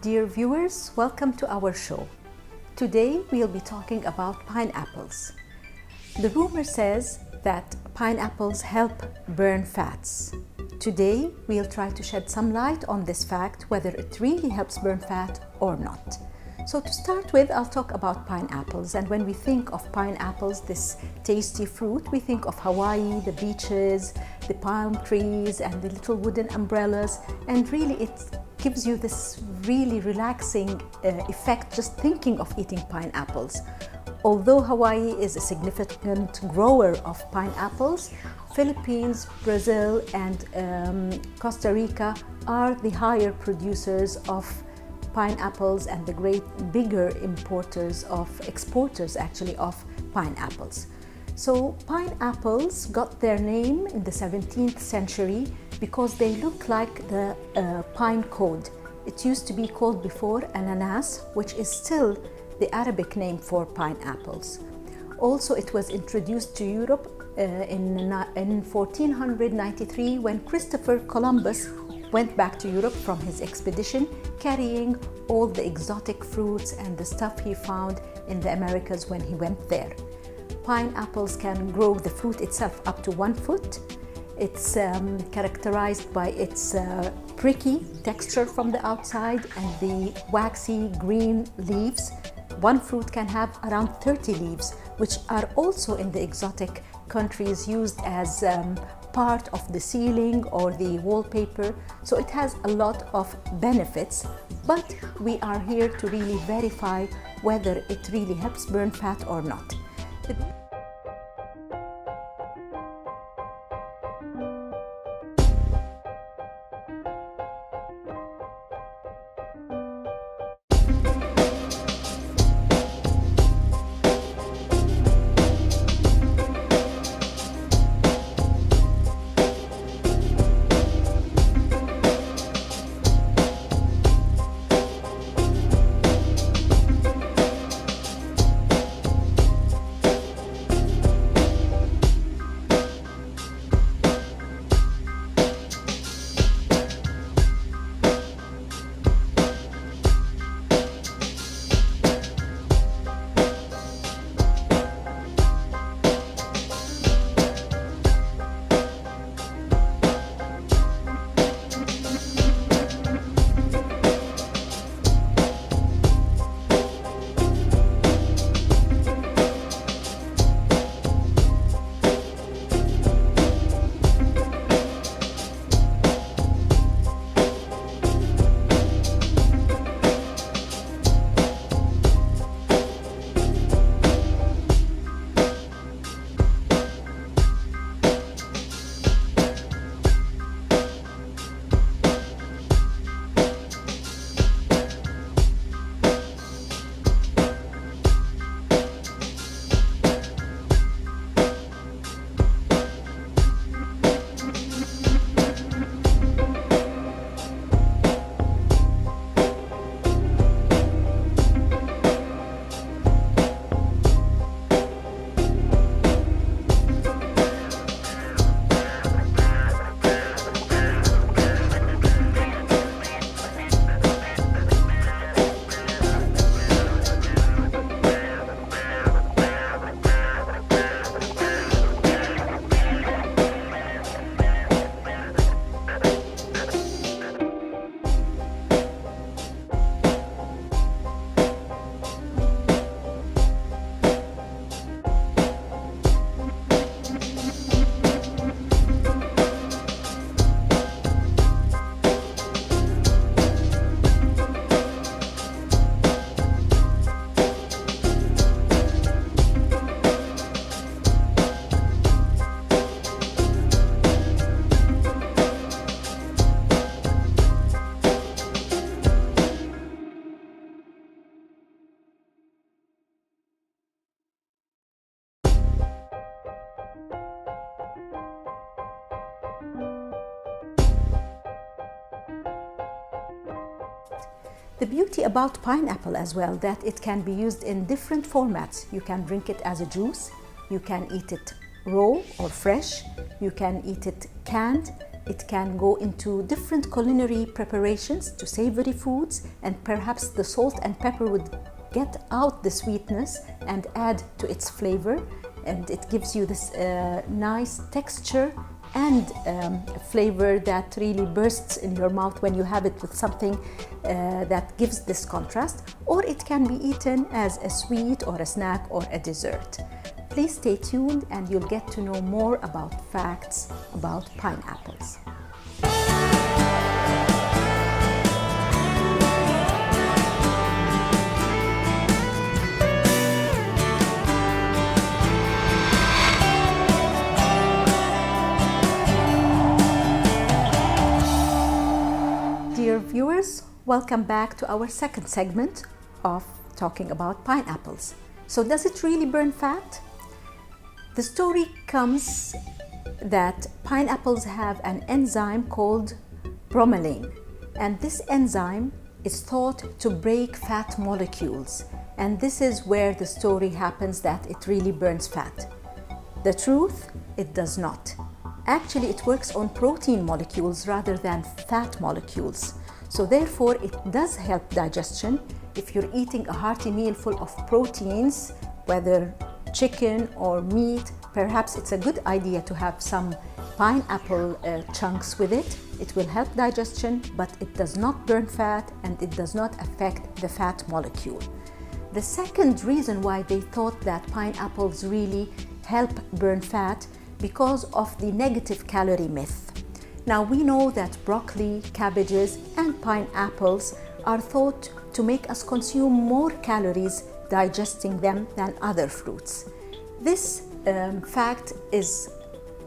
Dear viewers, welcome to our show. Today we'll be talking about pineapples. The rumor says that pineapples help burn fats. Today we'll try to shed some light on this fact, whether it really helps burn fat or not. So to start with, I'll talk about pineapples. And when we think of pineapples, this tasty fruit, we think of Hawaii, the beaches, the palm trees, and the little wooden umbrellas. And really it gives you this really relaxing effect just thinking of eating pineapples. Although Hawaii is a significant grower of pineapples, Philippines, Brazil, and Costa Rica are the higher producers of pineapples and the bigger exporters actually of pineapples. So pineapples got their name in the 17th century because they look like the pine cone. It used to be called before ananas, which is still the Arabic name for pineapples. Also, it was introduced to Europe in 1493 when Christopher Columbus went back to Europe from his expedition, carrying all the exotic fruits and the stuff he found in the Americas when he went there. Pineapples can grow the fruit itself up to 1 foot. It's characterized by its pricky texture from the outside and the waxy green leaves. One fruit can have around 30 leaves, which are also in the exotic countries used as part of the ceiling or the wallpaper. So it has a lot of benefits, but we are here to really verify whether it really helps burn fat or not. The beauty about pineapple as well, that it can be used in different formats. You can drink it as a juice, you can eat it raw or fresh, you can eat it canned, it can go into different culinary preparations to savory foods, and perhaps the salt and pepper would get out the sweetness and add to its flavor, and it gives you this nice texture and flavor that really bursts in your mouth when you have it with something that gives this contrast. Or it can be eaten as a sweet or a snack or a dessert. Please stay tuned and you'll get to know more about facts about pineapples. Dear viewers, welcome back to our second segment of talking about pineapples. So does it really burn fat? The story comes that pineapples have an enzyme called bromelain, and this enzyme is thought to break fat molecules, and this is where the story happens that it really burns fat. The truth, it does not. Actually, it works on protein molecules rather than fat molecules. So therefore, it does help digestion. If you're eating a hearty meal full of proteins, whether chicken or meat, perhaps it's a good idea to have some pineapple chunks with it. It will help digestion, but it does not burn fat and it does not affect the fat molecule. The second reason why they thought that pineapples really help burn fat, because of the negative calorie myth. Now we know that broccoli, cabbages, and pineapples are thought to make us consume more calories digesting them than other fruits. This fact is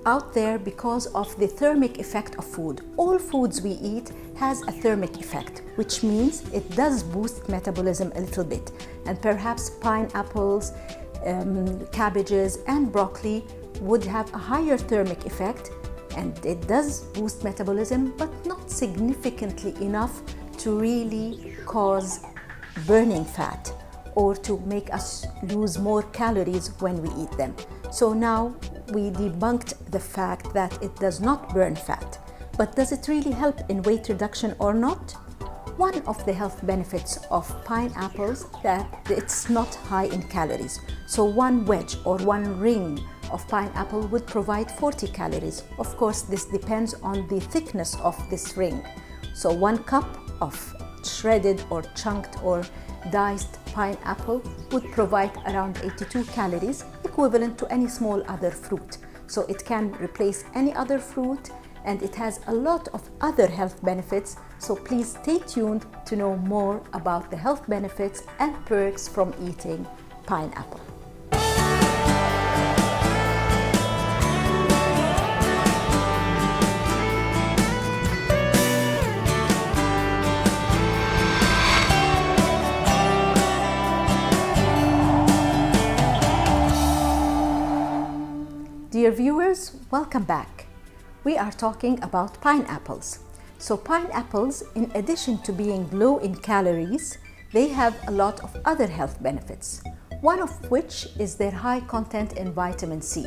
out there because of the thermic effect of food. All foods we eat has a thermic effect, which means it does boost metabolism a little bit. And perhaps pineapples, cabbages, and broccoli would have a higher thermic effect, and it does boost metabolism, but not significantly enough to really cause burning fat or to make us lose more calories when we eat them. So now we debunked the fact that it does not burn fat. But does it really help in weight reduction or not? One of the health benefits of pineapples that it's not high in calories. So one wedge or one ring of pineapple would provide 40 calories. Of course, this depends on the thickness of this ring. So 1 cup of shredded or chunked or diced pineapple would provide around 82 calories, equivalent to any small other fruit. So it can replace any other fruit, and it has a lot of other health benefits. So please stay tuned to know more about the health benefits and perks from eating pineapple. Dear viewers, welcome back. We are talking about pineapples. So pineapples, in addition to being low in calories, they have a lot of other health benefits, one of which is their high content in vitamin C.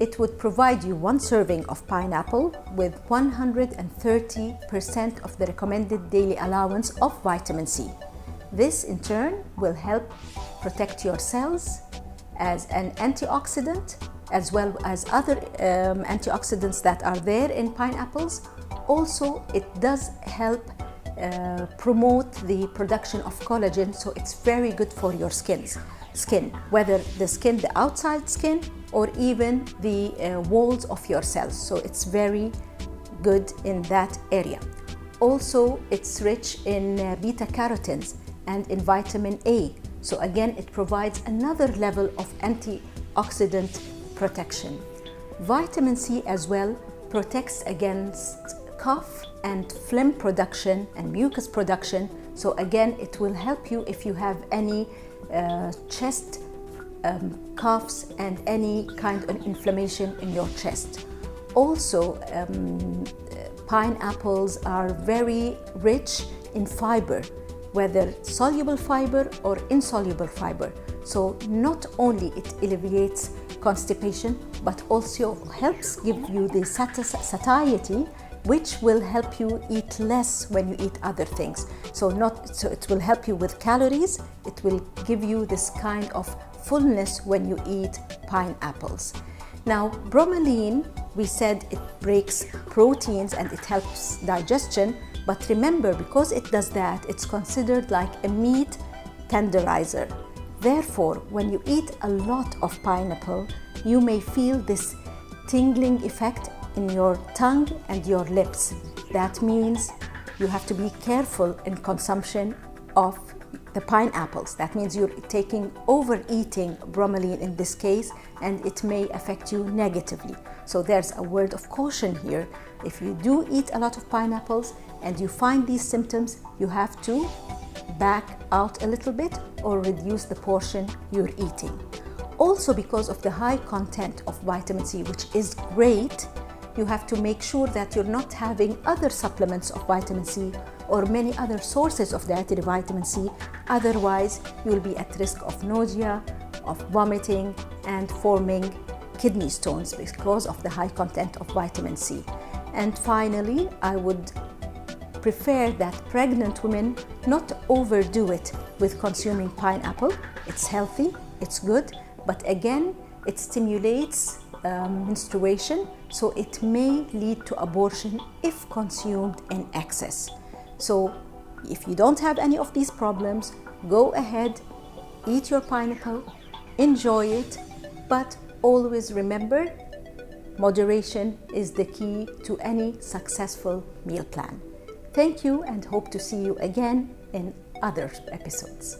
It would provide you 1 serving of pineapple with 130% of the recommended daily allowance of vitamin C. This in turn will help protect your cells as an antioxidant, as well as other antioxidants that are there in pineapples. Also, it does help promote the production of collagen, so it's very good for your skin, whether the outside skin or even the walls of your cells. So it's very good in that area. Also, it's rich in beta carotenes and in vitamin A. So again, it provides another level of antioxidant protection. Vitamin C as well protects against cough and phlegm production and mucus production. So again, it will help you if you have any chest coughs and any kind of inflammation in your chest. Also, pineapples are very rich in fiber, whether soluble fiber or insoluble fiber. So not only it alleviates constipation, but also helps give you the satiety, which will help you eat less when you eat other things. So it will help you with calories. It will give you this kind of fullness when you eat pineapples. Now, bromelain, we said it breaks proteins and it helps digestion, but remember, because it does that, it's considered like a meat tenderizer. Therefore, when you eat a lot of pineapple, you may feel this tingling effect in your tongue and your lips. That means you have to be careful in consumption of the pineapples. That means you're overeating bromelain in this case, and it may affect you negatively. So there's a word of caution here. If you do eat a lot of pineapples and you find these symptoms, you have to back out a little bit or reduce the portion you're eating. Also, because of the high content of vitamin C, which is great, you have to make sure that you're not having other supplements of vitamin C or many other sources of dietary vitamin C. Otherwise, you'll be at risk of nausea, of vomiting, and forming kidney stones because of the high content of vitamin C. And finally, I would prefer that pregnant women not overdo it with consuming pineapple. It's healthy, it's good, but again, it stimulates menstruation, so it may lead to abortion if consumed in excess. So if you don't have any of these problems, go ahead, eat your pineapple, enjoy it, but always remember, moderation is the key to any successful meal plan. Thank you, and hope to see you again in other episodes.